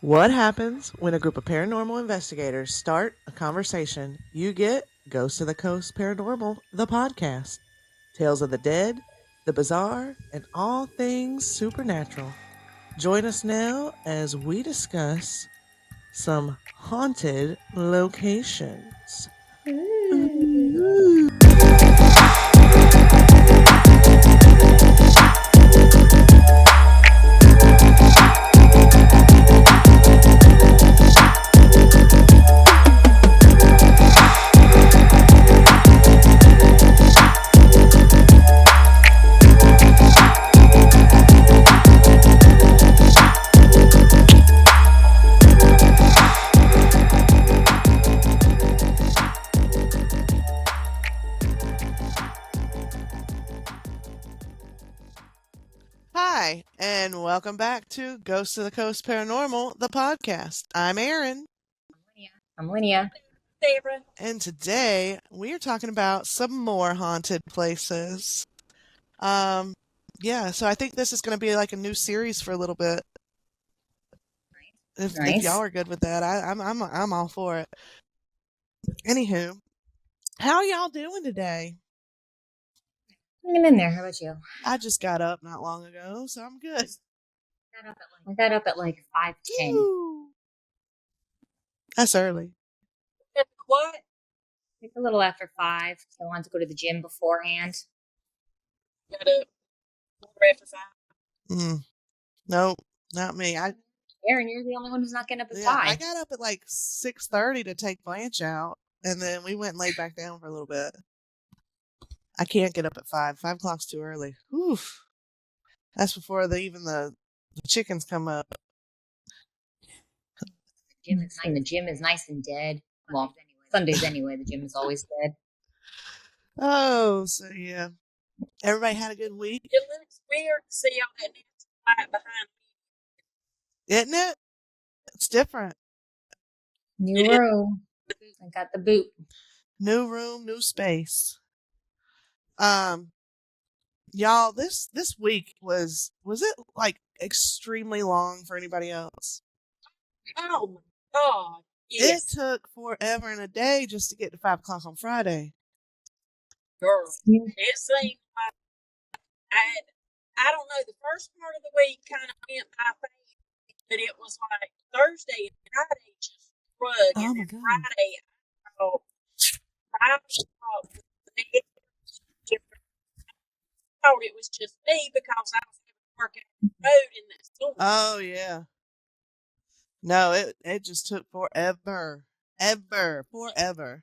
What happens when a group of paranormal investigators start a conversation? You get Ghost of the Coast Paranormal, the podcast. Tales of the dead, the bizarre, and all things supernatural. Join us now as we discuss some haunted locations. Ooh. Hi, and welcome back to Ghost of the Coast Paranormal, the podcast. I'm Aaron, I'm Linnea. and today we are talking about some more haunted places. Um, so I think this is going to be like a new series for a little bit. If y'all Nice. are good with that, I'm all for it. Anywho, how y'all doing today? Hanging in there. How about you? I just got up not long ago, so I'm good. I got up at like 5:10. Woo! That's early. What? Like a little after 5. So I wanted to go to the gym beforehand. Got up right after 5. Nope, not me. Aaron, you're the only one who's not getting up at Yeah, 5. I got up at like 6:30 to take Blanche out, and then we went and laid back down for a little bit. I can't get up at 5. 5 o'clock's too early. Oof. That's before even the chickens come up. The gym is nice and dead. Well, Sundays anyway. The gym is always dead. Oh, so yeah. Everybody had a good week, It looks weird to see all that nasty light behind me. isn't it? It's different. New Yeah. room. I got the boot. New room, new space. Y'all, this week was it like extremely long for anybody else? Oh my God. Yes, It took forever and a day just to get to 5 o'clock on Friday. girl. It seemed like I don't know, the first part of the week kind of went by fast, but it was like Thursday and Friday just drug, Oh and my then God. Friday I thought it was just me because I was working on the road in that storm. Oh yeah. No, it just took forever. Forever.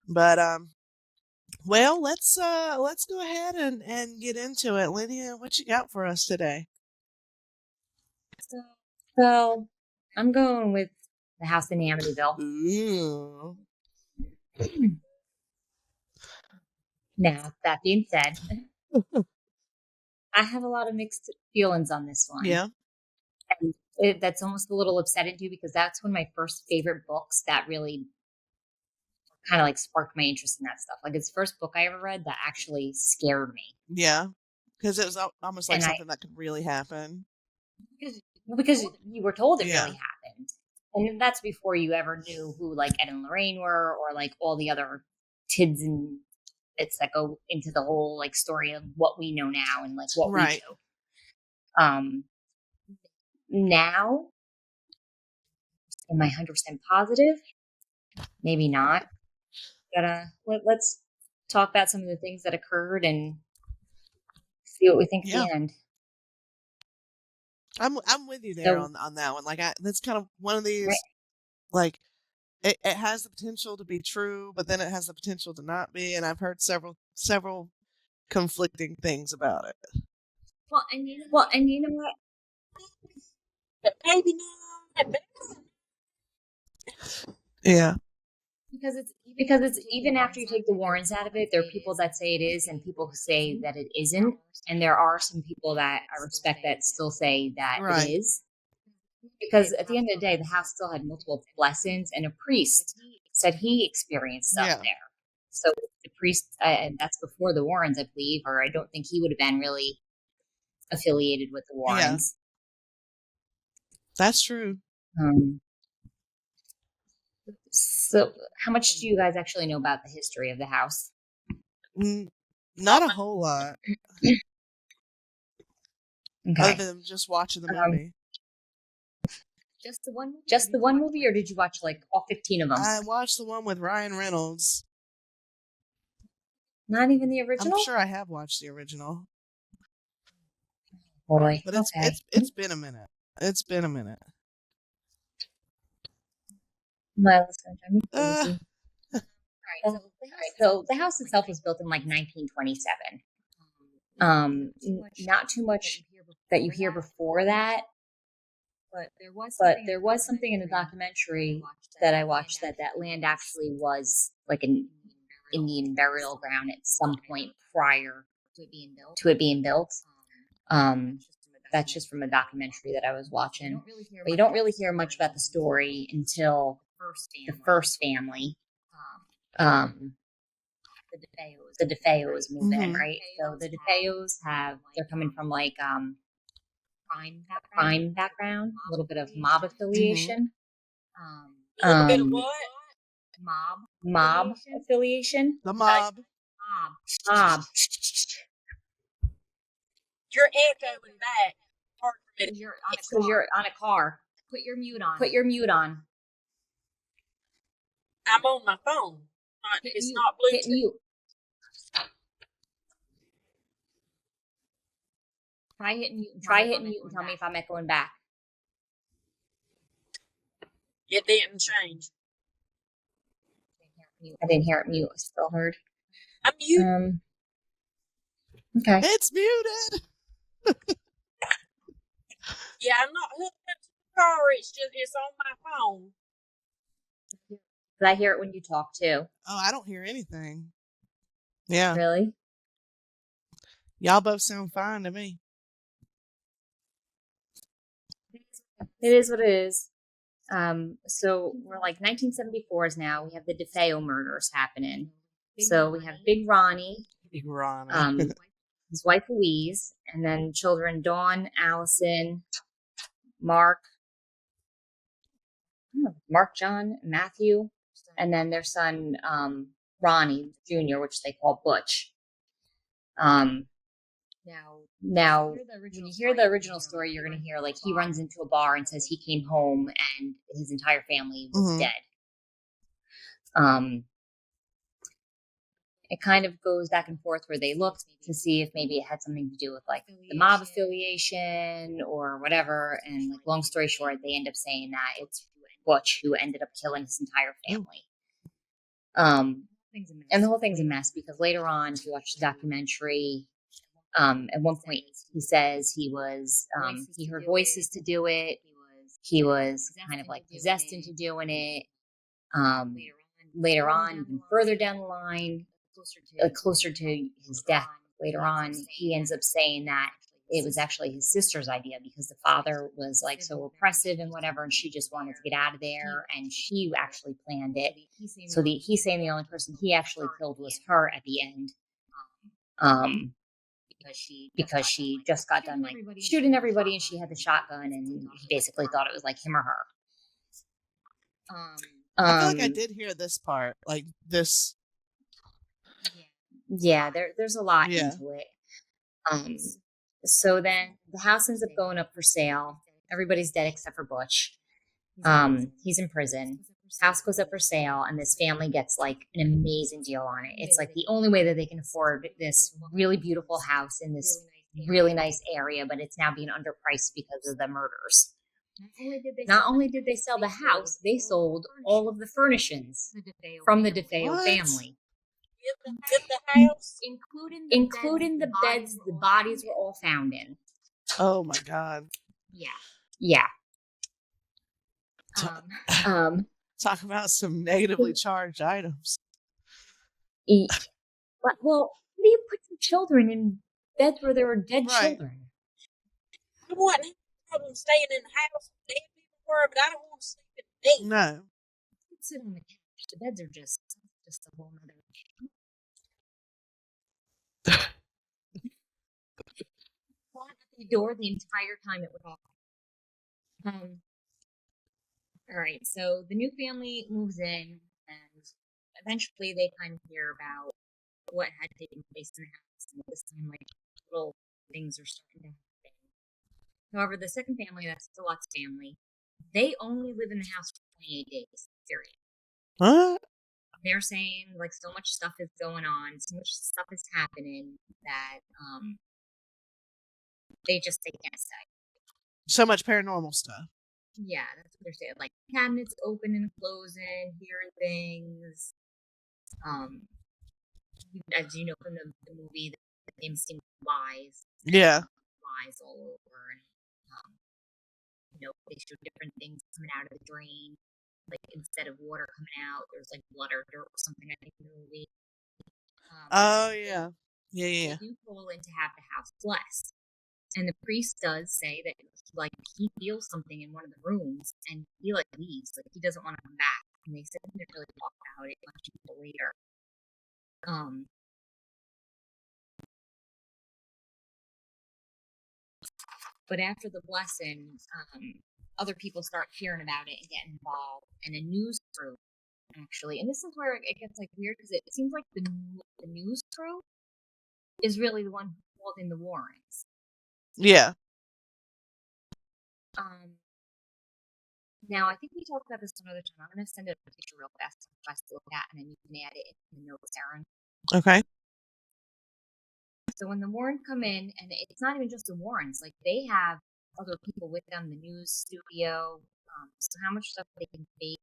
But well, let's go ahead and get into it. Lydia, what you got for us today? So I'm going with the house in Amityville. Ooh. Now, that being said, I have a lot of mixed feelings on this one. Yeah. And that's almost a little upsetting too, because that's one of my first favorite books that really kind of like sparked my interest in that stuff. Like it's the first book I ever read that actually scared me. Yeah. Because it was almost like And something that could really happen. because you were told it Yeah. really happened. And that's before you ever knew who like Ed and Lorraine were, or like all the other Tids and bits that go into the whole like story of what we know now and like what Right. we do. Now, am I 100% positive? Maybe not. But let's talk about some of the things that occurred and see what we think at Yeah. the end. I'm with you there So- on that one. Like that's kind of one of these Right. like it has the potential to be true, but then it has the potential to not be, and I've heard several conflicting things about it. Well, and you know what? But maybe not. Yeah. Because it's even after you take the Warrens out of it, there are people that say it is and people who say that it isn't, and there are some people that I respect that still say that Right. it is. Because at the end of the day, the house still had multiple blessings, and a priest said he experienced stuff Yeah. there. So the priest, and that's before the Warrens, I believe, or I don't think he would have been really affiliated with the Warrens. That's true. So, how much do you guys actually know about the history of the house? Not a whole lot, Okay. other than just watching the movie. Just the one movie? Just the one movie, or did you watch like all 15 of them? I watched the one with Ryan Reynolds. Not even the original? I'm sure I have watched the original. Boy, but okay. it's been a minute. It's been a minute. Well, it's gonna drive me crazy. Alright, so the house itself was built in like 1927. Not too much that you hear before that, but there was something in the documentary that I watched that land actually was like an Indian burial ground at some point prior to it being built. That's just from a documentary that I was watching. But you don't really hear much about the story until the first family. The DeFeos move in, right? So the DeFeos they're coming from like crime background, a little bit of mob affiliation. A little bit of what? Mob affiliation. The mob. Mob. You're echoing back. Hard for me to- You're on a car. Put your mute on. I'm on my phone. It's not Bluetooth. Hit mute. Try hitting mute and tell me if I'm echoing back. It didn't change. I didn't hear it mute. I still heard. I'm muted. Okay. It's muted. Yeah, I'm not hooked up to the car. It's on my phone. Did I hear it when you talk too? Oh, I don't hear anything. Yeah. Really? Y'all both sound fine to me. It is what it is. So we're like 1974s now. We have the DeFeo murders happening. So we have Big Ronnie, his wife Louise, and then children Dawn, Allison, Mark, John, Matthew, and then their son Ronnie Jr., which they call Butch. Now, when you hear the original story, you're going to hear like he runs into a bar and says he came home and his entire family was dead. It kind of goes back and forth where they looked to see if maybe it had something to do with like the mob affiliation or whatever. And like, long story short, they end up saying that it's Butch who ended up killing his entire family. And the whole thing's a mess because later on, if you watch the documentary, at one point he says he heard voices to do it. He was kind of like possessed into doing it. Later on, even further down the line, closer to his death later on, he ends up saying that it was actually his sister's idea because the father was like so repressive and whatever, and she just wanted to get out of there, and she actually planned it. So he's saying the only person he actually killed was her at the end, because she just got done like shooting everybody, and she had the shotgun, and he basically thought it was like him or her. I feel like I did hear this part, like this. Yeah, there's a lot into it. So then the house ends up going up for sale. Everybody's dead except for Butch. He's in prison. House goes up for sale, and this family gets like an amazing deal on it. It's like the only way that they can afford this really beautiful house in this really nice area, but it's now being underpriced because of the murders. Not only did they sell the house, they sold all of the furnishings from the DeFeo family. The house, including the beds the bodies were all found in. Oh my God. Yeah. Talk about some negatively charged items. Well, how do you put your children in beds where there were dead children? I wouldn't have a problem staying in the house where dead people were, but I don't want to sleep in the bed. No. Sit on the couch. The beds are just a whole nother. At the door the entire time it would off. All right, so the new family moves in, and eventually they kind of hear about what had taken place in the house, and this time, like, little things are starting to happen. However, the second family, that's the Lutz family, they only live in the house for 28 days, period. What? They're saying, like, so much stuff is going on, so much stuff is happening that they can't stay. So much paranormal stuff. Yeah, that's what they're saying. Like, cabinets open and closing, hearing things. As you know from the movie, the famous thing lies. Yeah. Lies all over, and they show different things coming out of the drain. Like, instead of water coming out, there's like blood or dirt or something. I think in the movie. Oh yeah. Yeah. They do call in to have the house blessed, and the priest does say that, like, he feels something in one of the rooms, and he, like, leaves. Like, he doesn't want to come back. And they said they didn't really talk about it much until later. But after the blessing, other people start hearing about it and getting involved, and a news crew, actually. And this is where it gets, like, weird, because it seems like the news crew is really the one who called in the Warrens. Yeah. Now, I think we talked about this another time. I'm going to send it a picture real fast for us to look at, and then you can add it in the notes, Aaron. Okay. So when the Warrens come in, and it's not even just the Warrens, like, they have other people with them, the news studio, so how much stuff they can fake.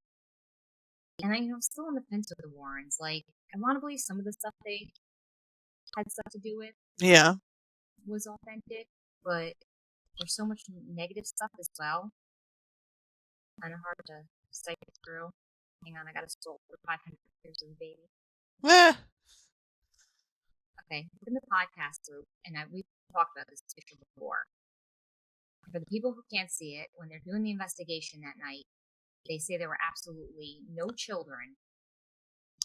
And I'm still on the fence with the Warrens. Like, I want to believe some of the stuff they had stuff to do with was authentic, but there's so much negative stuff as well. Kind of hard to cycle through. Hang on, I got to scroll for 500 years of the baby. Okay, in the podcast group, and we've talked about this picture before. For the people who can't see it, when they're doing the investigation that night, they say there were absolutely no children.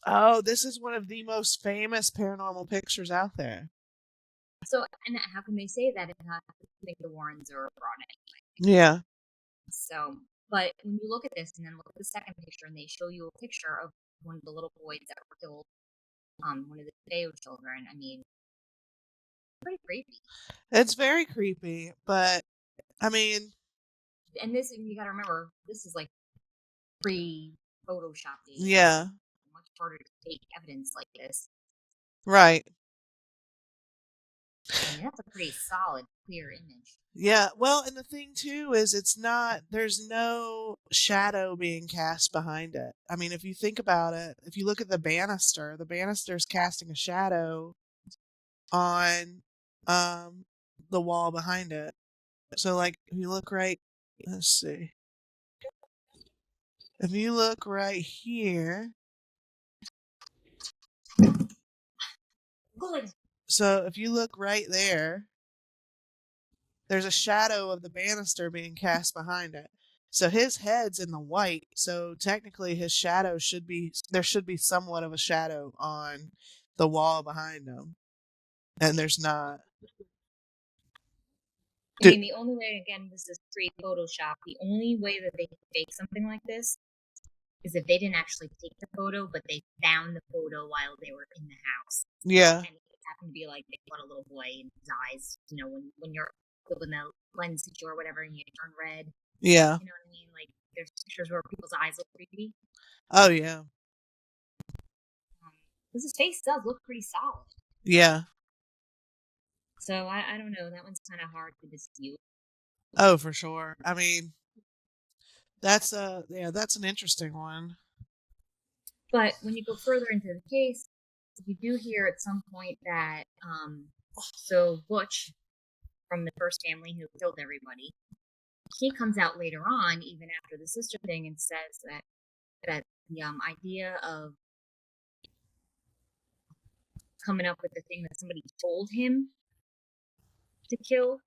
Oh, this is one of the most famous paranormal pictures out there. So, and how can they say that if not think the Warrens are abroad anyway? Yeah. So, but when you look at this and then look at the second picture, and they show you a picture of one of the little boys that were killed, one of the Deo children, I mean, pretty creepy. It's very creepy, but I mean, and you gotta remember, this is like pre-Photoshop days. Yeah. Much harder to take evidence like this. Right. I mean, that's a pretty solid, clear image. Yeah, well, and the thing too is there's no shadow being cast behind it. I mean, if you think about it, if you look at the banister's casting a shadow on the wall behind it. So, like, if you look right, let's see. If you look right here. So if you look right there, there's a shadow of the banister being cast behind it. So his head's in the white, so technically his shadow there should be somewhat of a shadow on the wall behind him. And there's not. I mean, the only way, again, this is pre-Photoshop, the only way that they can fake something like this is if they didn't actually take the photo, but they found the photo while they were in the house. Yeah. And it happened to be like they caught a little boy in his eyes, when you're when the lens hits you or whatever and you turn red. Yeah. You know what I mean? Like, there's pictures where people's eyes look creepy. Oh, yeah. Because his face does look pretty solid. Yeah. So, I don't know. That one's kind of hard to dispute. Oh, for sure. I mean, that's an interesting one. But when you go further into the case, you do hear at some point that, so Butch, from the first family who killed everybody, he comes out later on, even after the sister thing, and says that the idea of coming up with the thing that somebody told him to kill,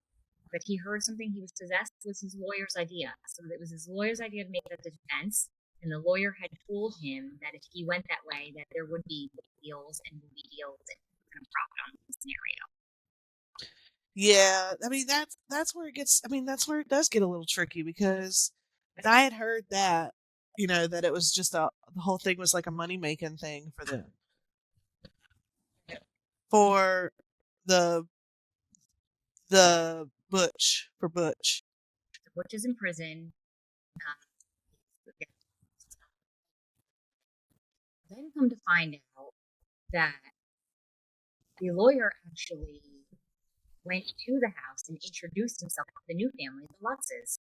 that he heard something, he was possessed, was his lawyer's idea. So it was his lawyer's idea to make that defense, and the lawyer had told him that if he went that way, that there would be deals and movie deals and kind of profit on the scenario. Yeah, I mean that's where it gets. I mean that's where it does get a little tricky, because I had heard that, that it was just the whole thing was like a money making thing for them. For the Butch, for Butch. Butch is in prison. Then come to find out that the lawyer actually went to the house and introduced himself to the new family, the Lutzes.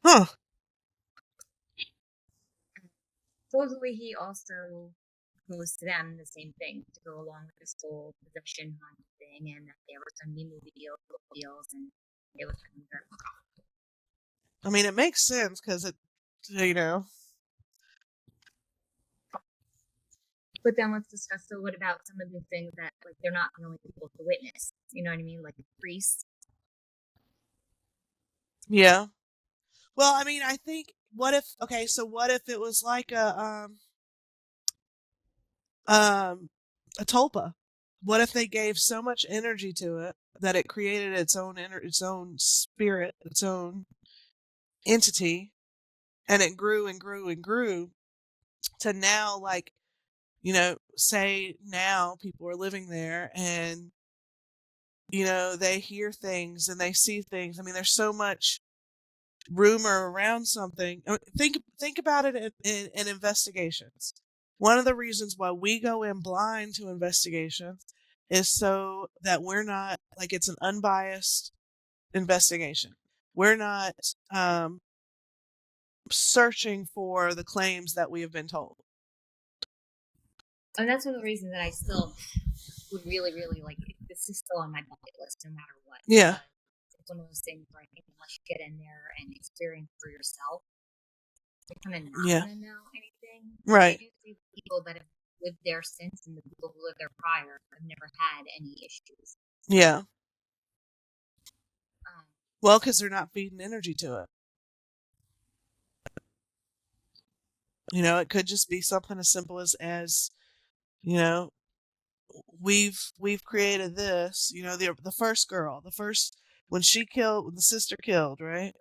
Huh. Supposedly, he also proposed to them the same thing to go along with this whole possession hunt thing, and that there were going to be movie deals, and it was going to be very profitable. I mean, it makes sense because it, But then let's discuss, so what about some of the things that, like, they're not the only people to witness? You know what I mean? Like the priests. Yeah. Well, I mean, I think, what if it was like a tulpa? What if they gave so much energy to it that it created its own spirit, its own entity, and it grew and grew and grew to now, like, say now people are living there and they hear things and they see things. I mean, there's so much rumor around something. Think about it in investigations. One of the reasons why we go in blind to investigations is so that we're not, like, it's an unbiased investigation. We're not searching for the claims that we have been told. And that's one of the reasons that I still would really, really like it. This is still on my bucket list, no matter what. Yeah. It's one of those things where I think unless you get in there and experience for yourself, you're kind of not going to know anything. Right. I do see people that have lived there since, and the people who lived there prior have never had any issues. Yeah. Well, because they're not feeding energy to it. It could just be something as simple as we've created this. The first girl, when the sister killed, right?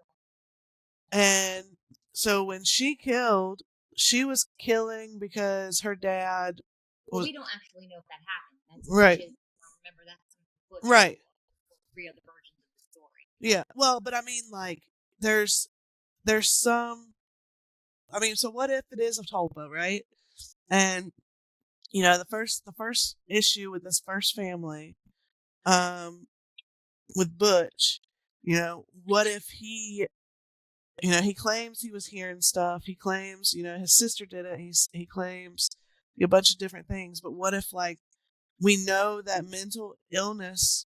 And so when she killed, she was killing because her dad. Well, we don't actually know if that happened. That's right. Remember that's right. 3 other versions of the story. Yeah. Well, but I mean, like, there's some. I mean, so what if it is a tulpa, right? And the first issue with this first family, with Butch, what if he claims he was hearing stuff. He claims, his sister did it. He claims a bunch of different things. But what if, like, we know that mental illness,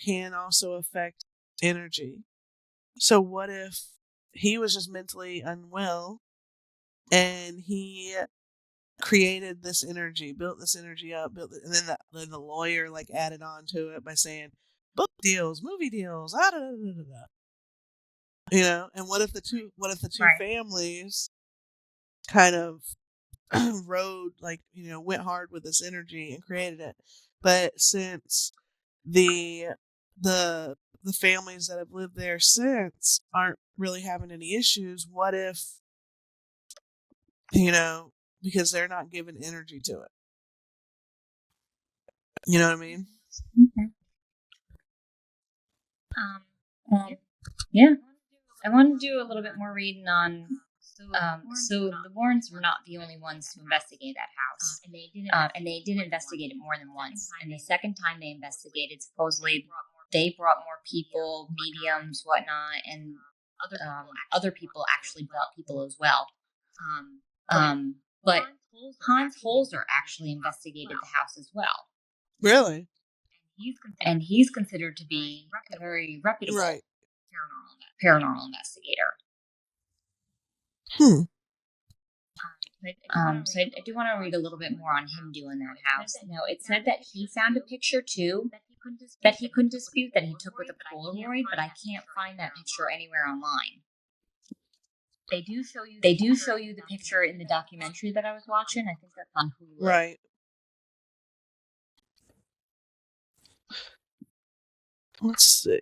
can also affect energy. So what if he was just mentally unwell and he created this energy, built this energy up, and then the lawyer, like, added on to it by saying book deals, movie deals, and what if the two Right. families kind of went hard with this energy and created it. But since the families that have lived there since aren't really having any issues, what if, because they're not giving energy to it? You know what I mean? Okay. Yeah. I want to do a little bit more reading on. So the Warrens were not the only ones to investigate that house, and they did investigate it more than once. And the second time they investigated, supposedly they brought more people, mediums, whatnot, and other people actually brought people as well. But Hans Holzer actually investigated the house as well. Really? And he's considered to be a very reputable paranormal investigator. So I do want to read a little bit more on him doing that house. Now, it said that he found a picture too that he couldn't dispute that he took with a Polaroid, but I can't find that picture anywhere online. They do show you the picture in the documentary that I was watching. I think that's on Hulu. Right. Let's see.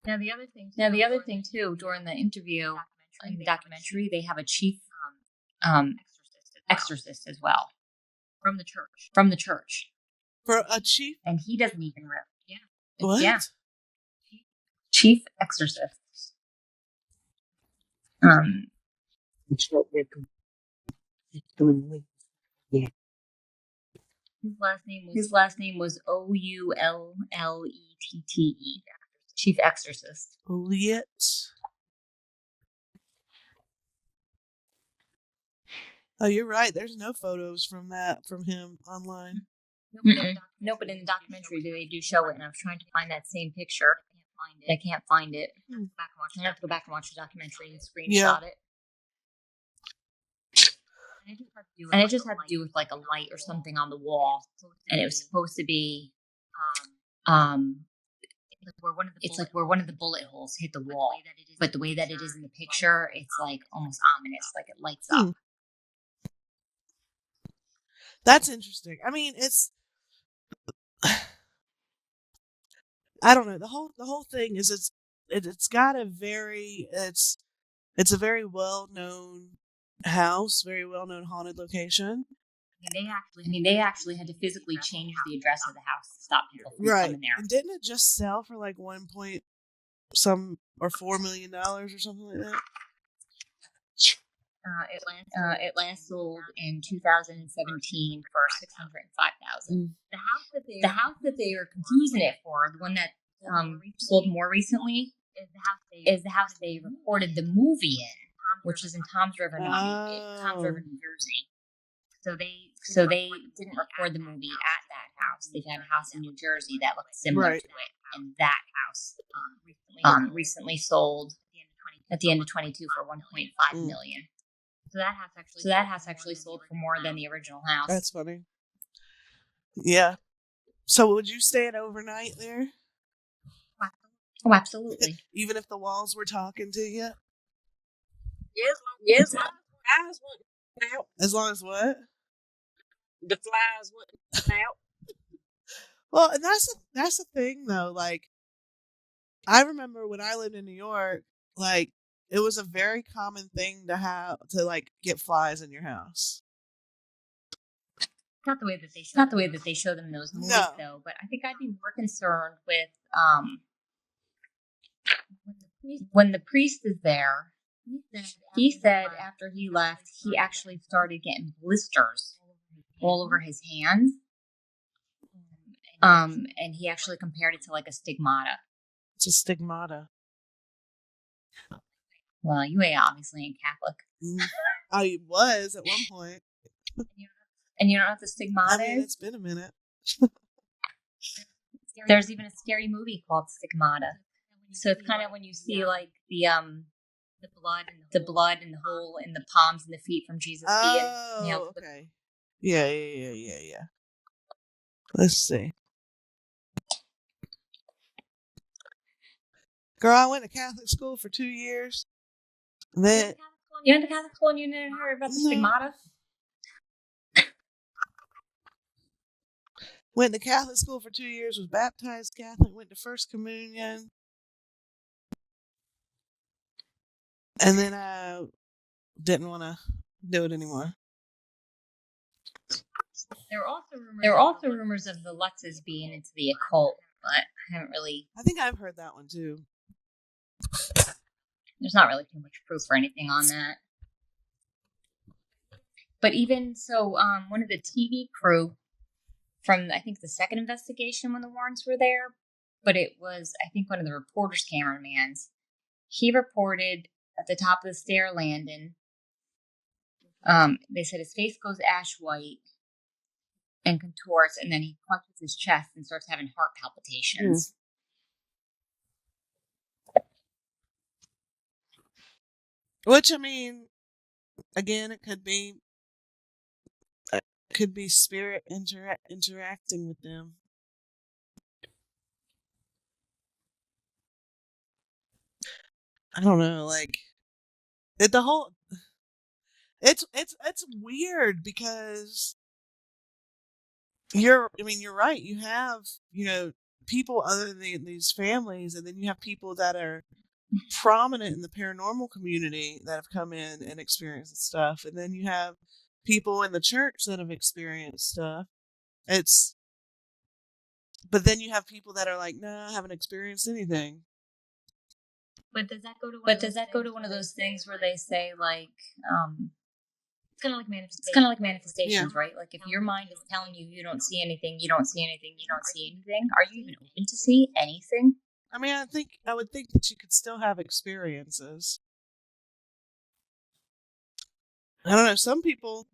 Now the other thing too, during the interview in the documentary, they have a chief exorcist as well from the church, For a chief? and he doesn't even really. Yeah. What? Yeah. Chief exorcist. His last name was Oullette. Chief exorcist. Oullette. Oh, you're right. There's no photos from him online. No, but in the documentary they do show it, and I was trying to find that same picture. I can't find it. I have to go back and watch the documentary and screenshot it. And it just had to do with like a light or something on the wall, and it was supposed to be, it's like where one of the bullet holes hit the wall. But the way that it is in the picture, it's like almost ominous, like it lights up. That's interesting. I mean, it's I don't know. The whole thing is it's got a very it's a very well known house, very well known haunted location. They actually had to physically change the address of the house to stop people from coming there. And didn't it just sell for like $4 million or something like that? It last sold in 2017 for $605,000. The house that they are confusing it for, the one that sold more recently, is the house they recorded the movie in, which is in Toms River, New Jersey. So they didn't record the movie at that house. They had a house in New Jersey that looked similar to it, and that house recently sold at the end of 22 for $1.5 million. So that house actually sold for more than the original house. That's funny. Yeah. So would you stay an overnight there? Oh, absolutely. Even if the walls were talking to you? Yes. The flies went out. As long as what? The flies went out. Well, and that's the thing though. Like, I remember when I lived in New York, like, it was a very common thing to like get flies in your house. Not the way that they show them in those movies, though. But I think I'd be more concerned with when the priest is there. He said after he left, he actually started getting blisters all over his hands. And he actually compared it to like a stigmata. It's a stigmata. Well, you obviously ain't Catholic. I was at one point. And you don't know what the stigmata is? It's been a minute. There's even a scary movie called Stigmata. So it's kind of when you see like the blood and the hole in the palms and the feet from Jesus being nailed. Okay. Yeah. Let's see. Girl, I went to Catholic school for 2 years. Then you went to Catholic school and you didn't hear about the stigmata? Went to Catholic school for 2 years, was baptized Catholic, went to First Communion. And then I didn't want to do it anymore. There were also rumors of the Lutzes being into the occult, but I haven't really... I think I've heard that one too. There's not really too much proof or anything on that. But even so, one of the TV crew from, I think, the second investigation when the Warrens were there, but it was, I think, one of the reporters' cameramans. He reported at the top of the stair landing, they said his face goes ash white and contorts, and then he clutches his chest and starts having heart palpitations. Which, I mean, again, it could be spirit interacting with them. I don't know, like it's weird because you're right. You have, people other than these families, and then you have people that are prominent in the paranormal community that have come in and experienced stuff, and then you have people in the church that have experienced stuff. But then you have people that are like, "Nah, I haven't experienced anything." But does that go to one of those things where they say like, it's kind of like manifestations, Yeah. right? Like if your mind is telling you you don't see anything, you don't see anything, you don't see anything, are you even open to see anything? I mean, I would think that you could still have experiences. I don't know. Some people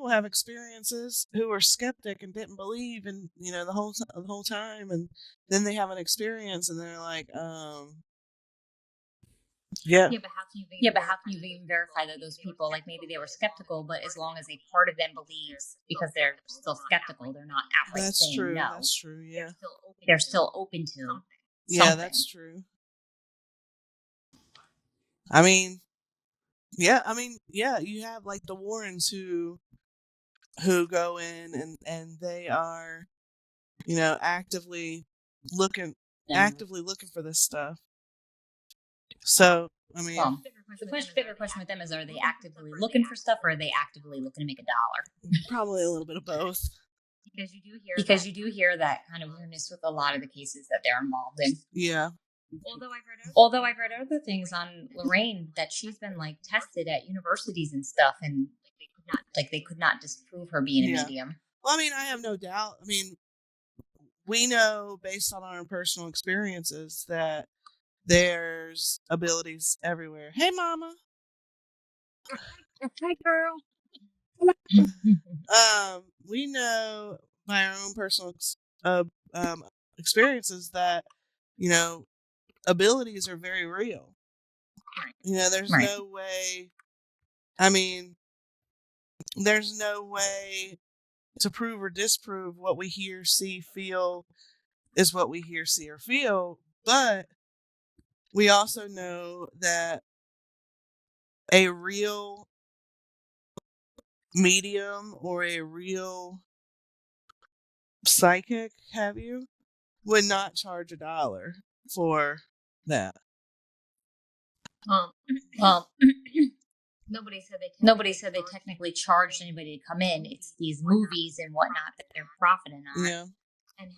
have experiences who are skeptic and didn't believe in, the whole time, and then they have an experience and they're like, yeah. Yeah, but how can you even verify that those people, like maybe they were skeptical, but as long as a part of them believes, because they're still skeptical, they're not outright That's saying true. no. That's true. Yeah. They're still open to something. Yeah, that's true. I mean, yeah, you have like the Warrens who go in and they are, actively looking for this stuff. So, I mean, Well, the bigger question with them is, are they actively looking for stuff, or are they actively looking to make $1? probably a little bit of both. Because you do hear that kind of weirdness with a lot of the cases that they're involved in. Yeah. Although I've read other things on Lorraine that she's been like tested at universities and stuff, and they could not disprove her being a medium. Well, I mean, I have no doubt. I mean, we know based on our personal experiences that there's abilities everywhere. Hey, Mama. Hey, girl. We know by our own personal experiences that, abilities are very real. There's no way. I mean, there's no way to prove or disprove what we hear, see, feel is what we hear, see, or feel. But we also know that a real medium or a real psychic, would not charge $1 for that. Well, nobody said they technically charged anybody to come in. It's these movies and whatnot that they're profiting on. Yeah. And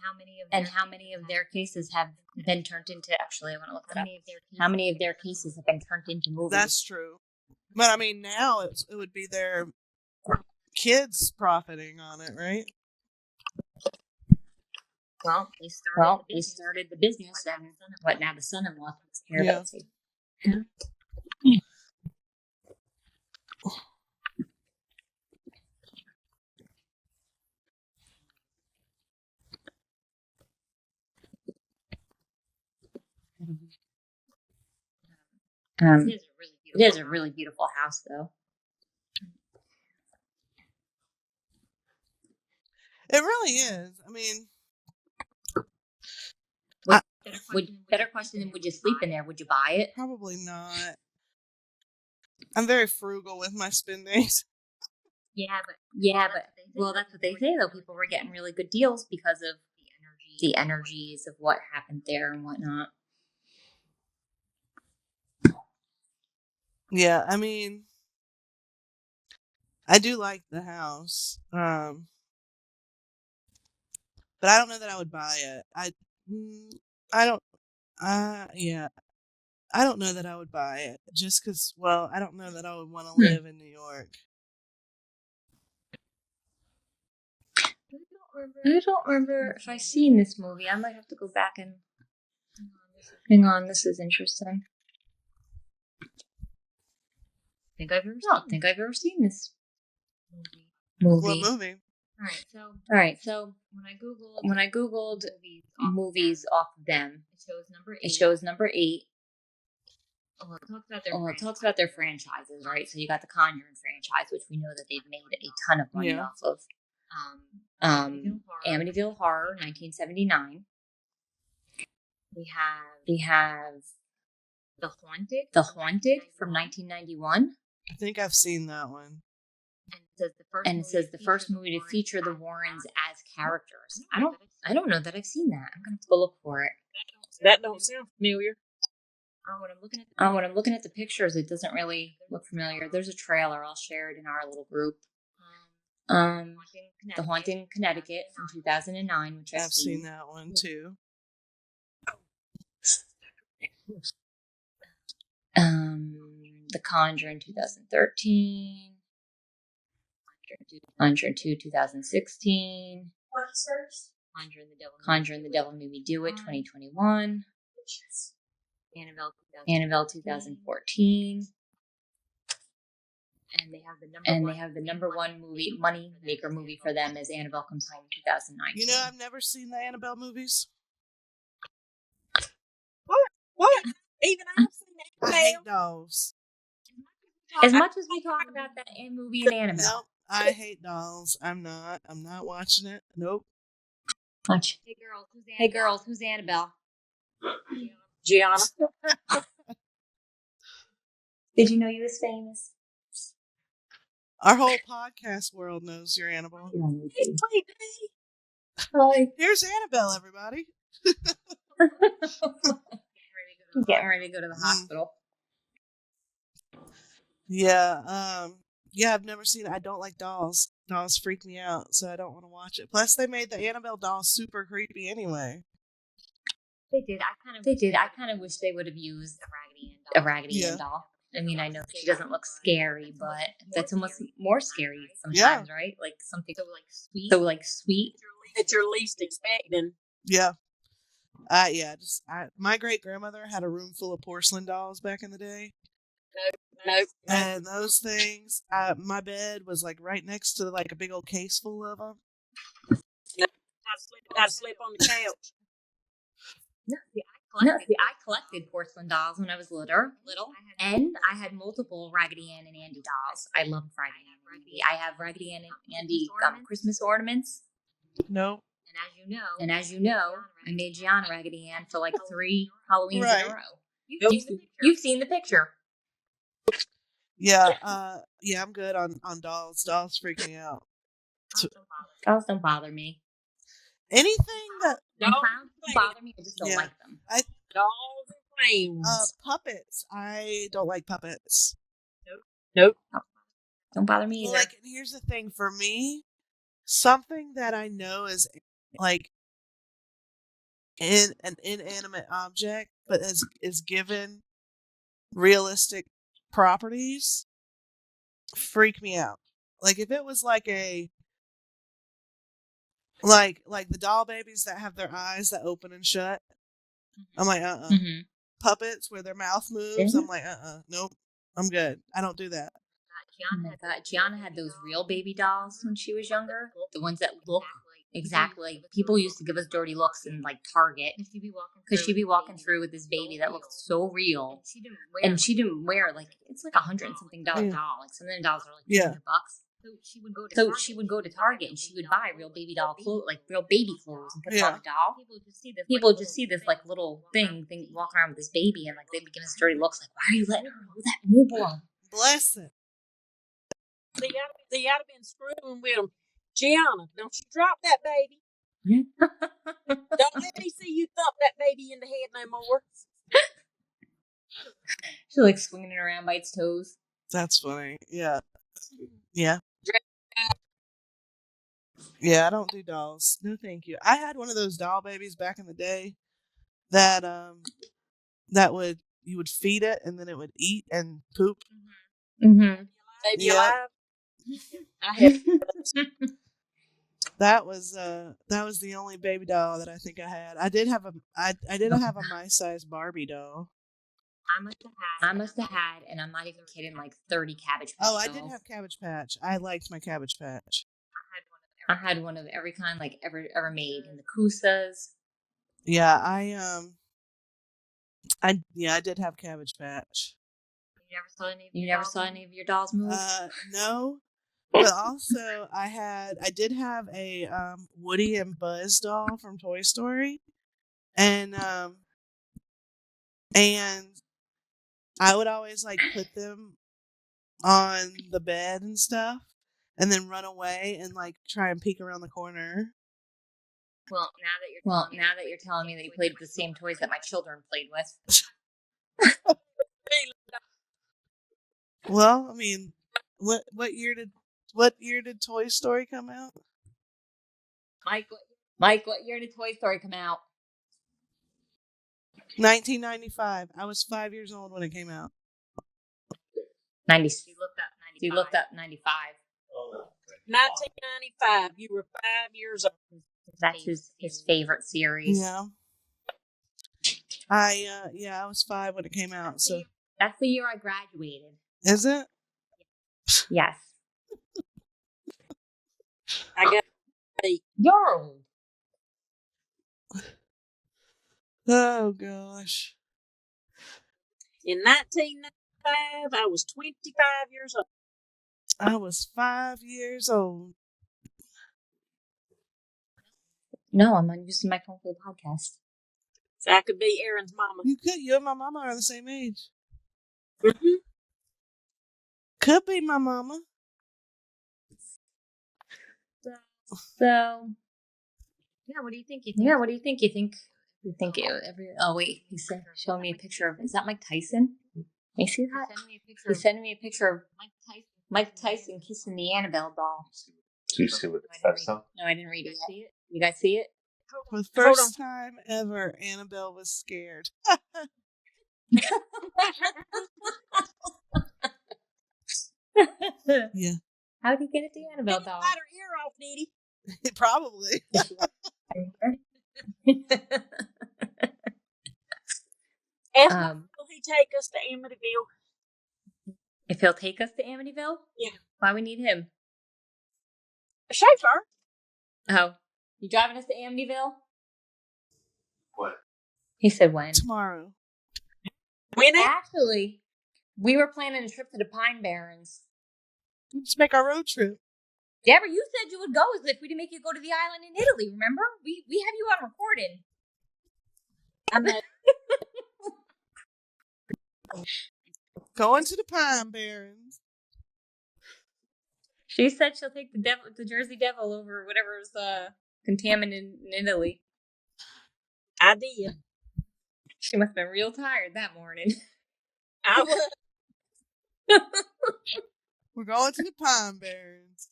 how many of their cases have been turned into? Actually, I want to look that up. How many of their cases have been turned into movies? That's true. But I mean, now it would be their kids profiting on it, right? Well, they started the business, and what now? The son-in-law takes care of it. It is a really beautiful house, though. It really is. I mean, Better question than would you sleep in there? Would you buy it? Probably not. I'm very frugal with my spendings. Yeah, but well, that's what they say though. People were getting really good deals because of the energies of what happened there and whatnot. Yeah, I mean, I do like the house, but I don't know that I would buy it. I don't. Yeah, I don't know that I would buy it just because. Well, I don't know that I would want to live in New York. I don't remember if I've seen this movie. I might have to go back and. Hang on, this is interesting. I don't think I've ever seen this movie. What movie? All right. So when I googled movies off of them, it shows number 8. Oh, it talks about their franchises, right? So you got the Conjuring franchise, which we know that they've made a ton of money off of. Amityville Horror, 1979. We have The Haunted from 1991. I think I've seen that one. And it says the first movie to feature the Warrens as characters. I don't know that I've seen that. I'm gonna have to go look for it. That don't sound familiar. When I'm looking at the pictures, it doesn't really look familiar. There's a trailer. I'll share it in our little group. The Haunting Connecticut from 2009, which I've seen that one too. The Conjuring 2013. Conjuring 2 2016. Conjuring the Devil Made Me Do It 2021. Annabelle 2014. And they have the number one money maker movie for them is Annabelle Comes Home 2019. You know, I've never seen the Annabelle movies. What? Even I've seen I Annabelle. hate dolls. As much as we talk about that movie and Annabelle. Nope, I hate dolls. I'm not watching it. Nope. Watch. Hey girls, who's Annabelle? Gianna. Did you know you was famous? Our whole podcast world knows you're Annabelle. Hi. Here's Annabelle, everybody. Getting ready to go to the hospital. Yeah, I've never seen it. I don't like dolls. Dolls freak me out, so I don't want to watch it. Plus, they made the Annabelle doll super creepy anyway. They did. I kind of wish they would have used a Raggedy Ann doll. I mean, I know she doesn't look scary, but that's almost more scary sometimes, right? Like something so sweet. That you're least expecting. Yeah. My great grandmother had a room full of porcelain dolls back in the day. Nope. And those things, my bed was like right next to like a big old case full of them. I'd sleep on the couch. No, see, I collected porcelain dolls when I was little, and I had multiple Raggedy Ann and Andy dolls. I loved Raggedy Ann and Andy. I have Raggedy Ann and Andy Christmas ornaments. No. And as you know, I made Gianna Raggedy Ann for like 3 Halloweens in a row. You've seen the picture. Yeah, I'm good on dolls. Dolls freak me out. Dolls don't bother me. Anything that Clowns don't bother me, I just don't like them. Dolls and flames. Puppets. I don't like puppets. Nope. Don't bother me either. Like, here's the thing for me. Something that I know is like an inanimate object, but is given realistic properties, freak me out. Like if it was like a like the doll babies that have their eyes that open and shut, I'm like Mm-hmm. Puppets where their mouth moves, I'm like nope, I'm good. I don't do that. Oh my God, Gianna had those real baby dolls when she was younger. The ones that look exactly like people used to give us dirty looks in like Target because she'd be walking through with this baby that looked so real, and she didn't wear like it's like $100 and something doll. Like some of the dolls are like $200. So she would go to Target and she would buy real baby doll clothes, like real baby clothes, and put it on the doll. People just see this like little thing walking around with this baby, and like they'd be giving us dirty looks, like, why are you letting her hold that newborn? Bless it. They ought to been screwing with them. Gianna, don't you drop that baby. Don't let me see you thump that baby in the head no more. She's like swinging it around by its toes. That's funny. Yeah. Yeah, I don't do dolls. No, thank you. I had one of those doll babies back in the day that you would feed it and then it would eat and poop. Mm-hmm. Baby alive. I had that was the only baby doll that I think I had. I did have a my-sized Barbie doll. I must have had, and I'm not even kidding, like 30 Cabbage Patch. Oh, I did have Cabbage Patch. I liked my Cabbage Patch. I had one of every kind, like ever made, and the Kusas. Yeah, I did have Cabbage Patch. You never saw any of your dolls move? No. But also, I did have a Woody and Buzz doll from Toy Story, and I would always like put them on the bed and stuff, and then run away and like try and peek around the corner. Well, now that you're telling me that you played with the same toys that my children played with. Well, I mean, what year did Toy Story come out? Mike, what year did Toy Story come out? 1995. I was 5 years old when it came out. 90. You looked up 95. 1995. You were 5 years old. That's his favorite series. Yeah. I was 5 when it came out. So that's the year I graduated. Is it? Yes. I got 8. You're old. Oh gosh. In 1995, I was 25 years old. I was 5 years old. No, I'm using my phone for the podcast. So I could be Aaron's mama. You and my mama are the same age. Mm-hmm. Could be my mama. So, yeah, what do you think? You think oh wait, he's showing me a picture of, is that Mike Tyson? You see that? He's sending me a picture of Mike Tyson kissing the Annabelle doll. Do you see what it says though? No, I didn't read it yet. You guys see it? For the first time ever, Annabelle was scared. Yeah. How did he get it the Annabelle doll? Cut her ear off, did he? Probably. Will he take us to Amityville? If he'll take us to Amityville? Yeah. Why we need him? A chauffeur. Oh. You driving us to Amityville? What? He said when? Tomorrow. When? Actually, we were planning a trip to the Pine Barrens. Just make our road trip. Deborah, you said you would go if we didn't make you go to the island in Italy, remember? We have you on recording. I know. Going to the Pine Barrens. She said she'll take the Jersey Devil over whatever's contaminated in Italy. I did. She must have been real tired that morning. I was. We're going to the Pine Barrens.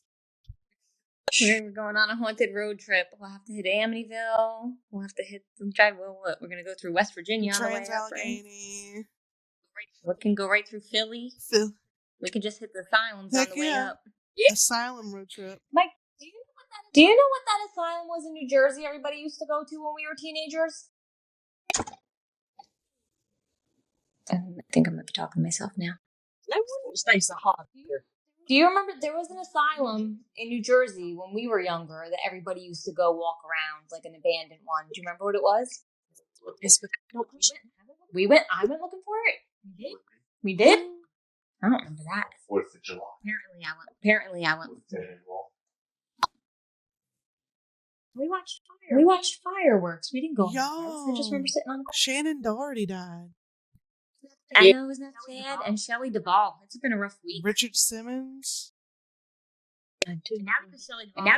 We're going on a haunted road trip. We'll have to hit Amityville. We'll have to hit some drive. What? We're gonna go through West Virginia on the way up, Trans-Allegheny. We can go right through Philly. We can just hit the asylums on the way up. Yeah. Asylum road trip. Mike, do you know what that asylum was in New Jersey everybody used to go to when we were teenagers? I think I'm going to be talking to myself now. No wonder it stays so hot here. Do you remember there was an asylum in New Jersey when we were younger that everybody used to go walk around, like an abandoned one? Do you remember what it was? We went. I went looking for it. We did? I don't remember that. 4th of July. Apparently I went. We watched fireworks. We didn't go. I just remember sitting on the. Shannon Doherty died. I know, isn't that sad? And Shelley Duvall. It's been a rough week. Richard Simmons. And now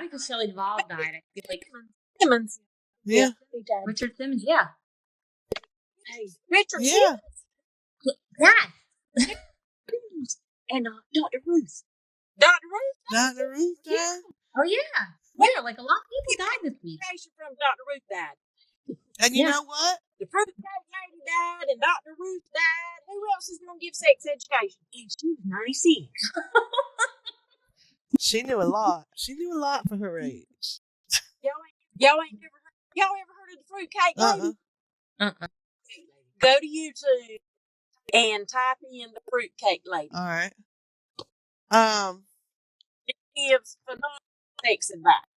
because Shelley Duvall died, I feel like Simmons. Yeah. Richard Simmons. Yeah. Hey, Richard. Yeah. Yeah. And Dr. Ruth. Dr. Ruth. Dr. Ruth died. Yeah. Oh yeah. Yeah, like a lot of people died this week. From Dr. Ruth died. And you know what? The fruit cake lady died, and Dr. Ruth died. Who else is going to give sex education? And she was 96. She knew a lot. She knew a lot for her age. Y'all ever heard of the fruit cake lady? Go to YouTube and type in the fruit cake lady. All right. It gives phenomenal sex advice.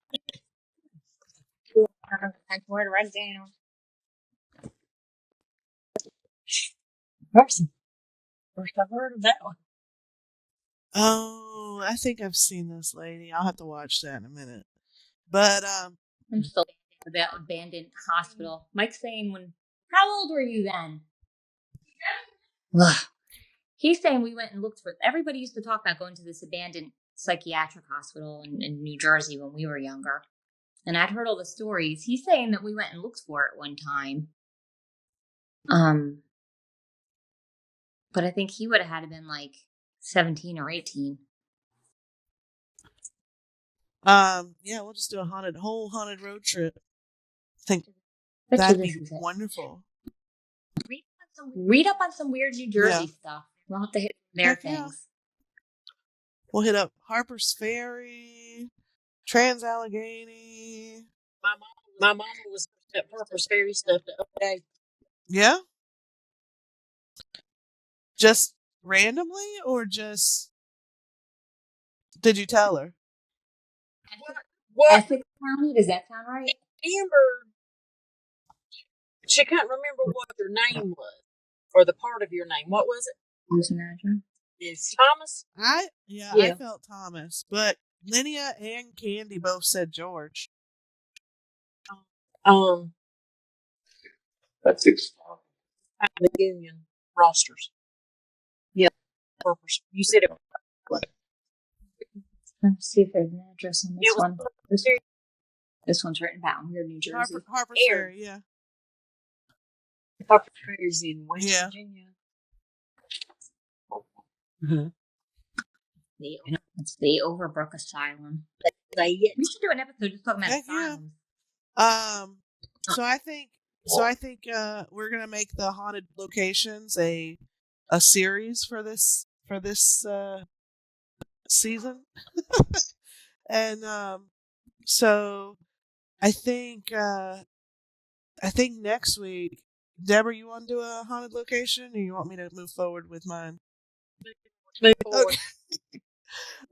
I swear to write it down. First I've heard of that one. Oh, I think I've seen this lady. I'll have to watch that in a minute. But I'm still at that abandoned hospital. Mike's saying how old were you then? He's saying we went and looked for. Everybody used to talk about going to this abandoned psychiatric hospital in New Jersey when we were younger. And I'd heard all the stories. He's saying that we went and looked for it one time. But I think he would have had to been like 17 or 18. Yeah, we'll just do a whole haunted road trip. I think that'd be wonderful. Read up on some weird New Jersey stuff. We'll have to hit their things. We'll hit up Harper's Ferry, Trans-Allegheny. My mama was at Harper's Ferry stuff the other day. Yeah? Just randomly, or just... Did you tell her? What? Essex County? Does that sound right? Amber, she couldn't remember what your name was, or the part of your name. What was it? Yes, Thomas. I felt Thomas, but Linnea and Candy both said George. That's exciting. The union rosters. Yeah. You said it. Let's see if there's an address on this one. This one's written down here in New Jersey. Harper's Ferry, yeah. Harper's Ferry's in West Virginia. Mm-hmm. It's the Overbrook Asylum. We should do an episode just talking about asylums. Yeah. So I think we're gonna make the haunted locations a series for this season. And so I think next week, Deborah, you want to do a haunted location, or you want me to move forward with mine? Move forward. Okay.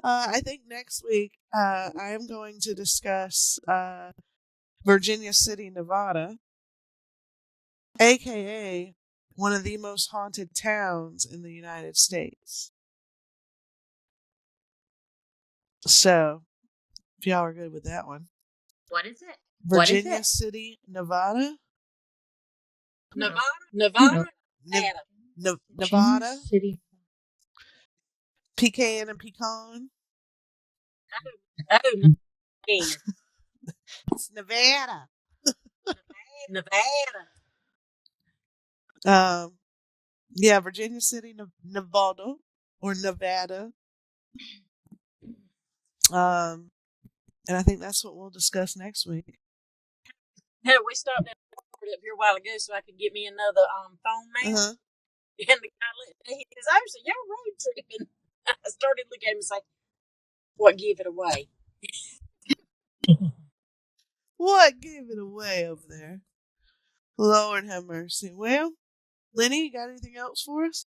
I think next week I am going to discuss Virginia City, Nevada, aka one of the most haunted towns in the United States. So, if y'all are good with that one. What is it? Virginia City, Nevada. Nevada. Nevada. City. Pecan and pecan. Oh, It's Nevada. Nevada. Yeah, Virginia City, Nevada, or Nevada. And I think that's what we'll discuss next week. Hey, we stopped up here a while ago so I could get me another phone man. Uh-huh. And the guy says, "I said, y'all road tripping." I started looking at him and say, "What gave it away?" What gave it away over there? Lord have mercy. Well, Lenny, you got anything else for us?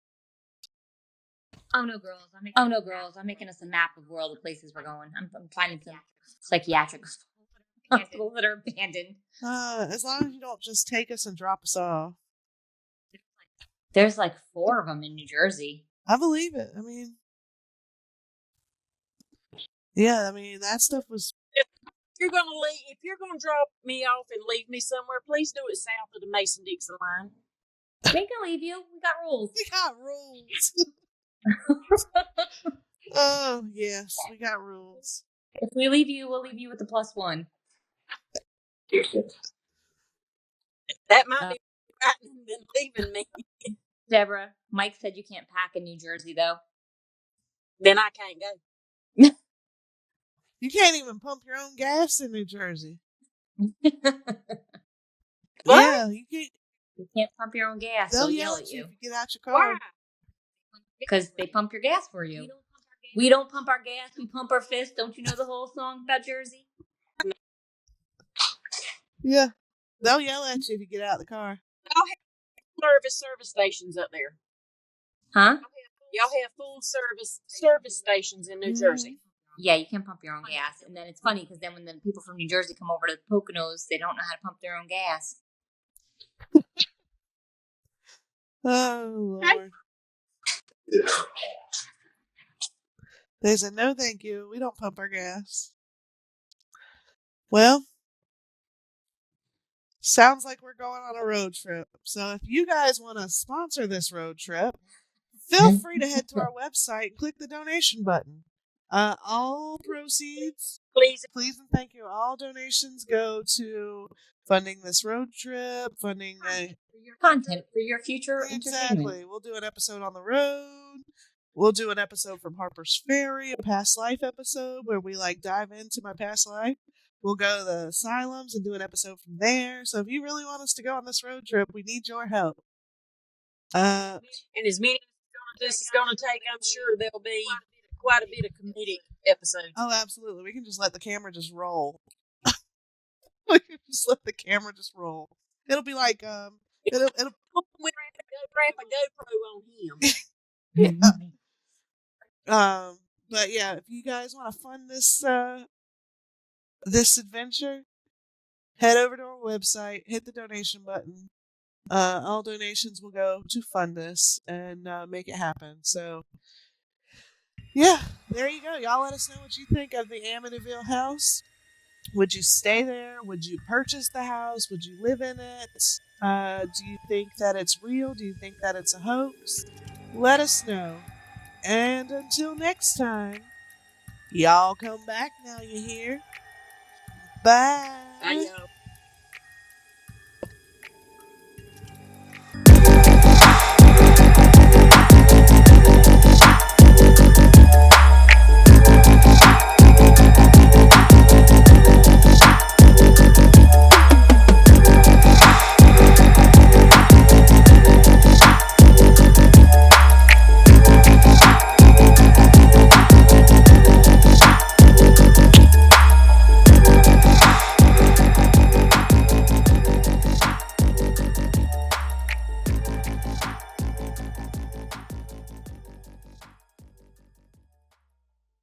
Oh no, girls! I'm making us a map of where all the places we're going. I'm finding some psychiatric hospitals that are abandoned. As long as you don't just take us and drop us off. There's like 4 of them in New Jersey. I believe it. I mean, yeah. I mean, that stuff was. If you're gonna drop me off and leave me somewhere, please do it south of the Mason-Dixon line. We can leave you. We got rules. We got rules. Oh yes, we got rules. If we leave you, we'll leave you with the +1. That might be better than leaving me. Deborah, Mike said you can't pack in New Jersey, though. Then I can't go. You can't even pump your own gas in New Jersey. Yeah, you can't. You can't pump your own gas. They'll yell at you if you get out your car. Why? Because they pump your gas for you. We don't pump our gas. We pump our fist. Don't you know the whole song about Jersey? Yeah, they'll yell at you if you get out of the car. Y'all have service stations up there. Huh? Y'all have full service stations in New Jersey. Yeah, you can pump your own gas. And then it's funny because then when the people from New Jersey come over to the Poconos, they don't know how to pump their own gas. Oh, Lord. They said, no, thank you. We don't pump our gas. Well, sounds like we're going on a road trip. So if you guys want to sponsor this road trip, feel free to head to our website and click the donation button. All proceeds, Please. please and thank you. All donations go to funding this road trip, funding a Content for your future entertainment. exactly. We'll do an episode on the road. We'll do an episode from Harper's Ferry, a past life episode where we like dive into my past life. We'll go to the asylums and do an episode from there. So if you really want us to go on this road trip, we need your help. And as many as this is going to take, I'm sure there'll be quite a bit of comedic episodes. Oh, absolutely. We can just let the camera just roll. We can just let the camera just roll. It'll be like it'll We wrap a GoPro on him. but yeah, if you guys want to fund this adventure, head over to our website, hit the donation button. All donations will go to fund this and make it happen. So, yeah, there you go. Y'all let us know what you think of the Amityville house. Would you stay there? Would you purchase the house? Would you live in it? Do you think that it's real? Do you think that it's a hoax? Let us know. And until next time, y'all come back now, you hear? Bye. Bye, y'all.